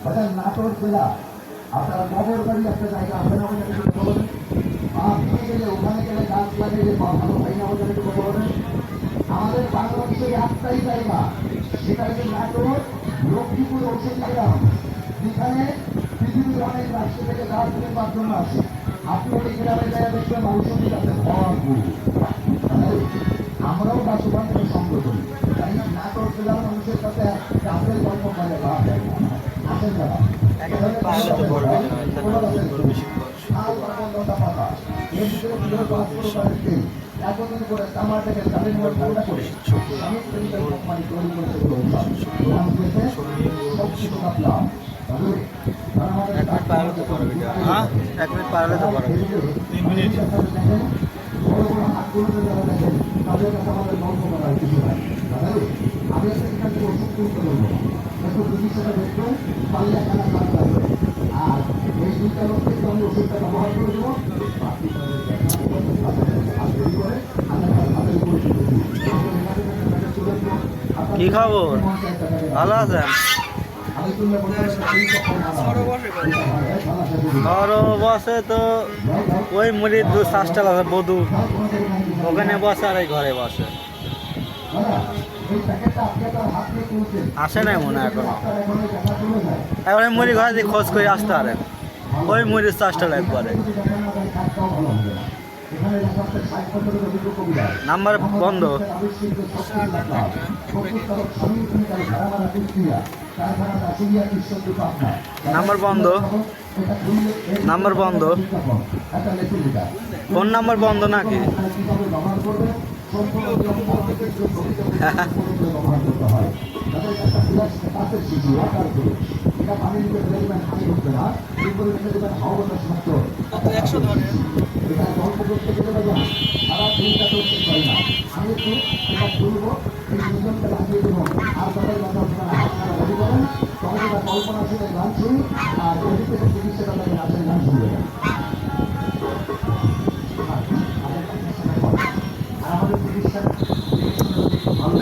নাটোর জেলা আপনারা কবর বাড়ি একটা জায়গা আছে না আমাদের একটু বলবেন। আপনি গেলে ওখানে গেলে গাছ লাগিয়ে ভালো হয় না আমাদের একটু বলবেন। আমাদের বাংলাদেশের একটাই জায়গা, সেটা হচ্ছে নাটোর লক্ষ্মীপুর ঔষধ গ্রাম, যেখানে পৃথিবীর অনেক রাষ্ট্র থেকে গাছ কিনবার জন্য আসে। আপনি ওই গ্রামে যায় দেখবেন ঔষধি গাছে ভরপুর। আমরাও গাছ ওখান থেকে সংগ্রহ করি, তাই না? নাটোর জেলার মানুষের কাছে গাছের গল্প করে লাভ হয় না। আসেন যারা এতদিন করে তামার থেকে তাদের মোড়া করে কোম্পানি তৈরি এক মিনিট পারলে তো পারবে। বড় বড় হাতগুলোতে যারা দেখেন তাদের কাছে আমাদের গল্প করা হয় কিছু নাই। আমি একটা এখান থেকে ওষুধ কিনতে বলবো, একটু চিকিৎসাটা দেখবেন, পারলে এখানে কাজ লাগবে। আর এই দুইটা লোক থেকে আমি ওষুধটা ব্যবহার করে দেবো, বাকি কি খবর? ভালো আছেন? বড় বসে তো ওই মুড়ির দু শ্বাসটাল আছে বধু, ওখানে বসে আর এই ঘরে বসে। আসে নাই মনে হয় এখনো। এখন মুড়ি ঘরে দিয়ে খোঁজ করে আসতে পারেন, ওই মুড়ির শ্বাসটাল একবারে। নাম্বার বন্ধ, নাম্বার বন্ধ, নাম্বার বন্ধ, ফোন নাম্বার বন্ধ নাকি? কল্পনা শুনে গান শুনি আর চিকিৎসাটা তাকে নাচের গান শুনবে আর আমাদের চিকিৎসা ভালো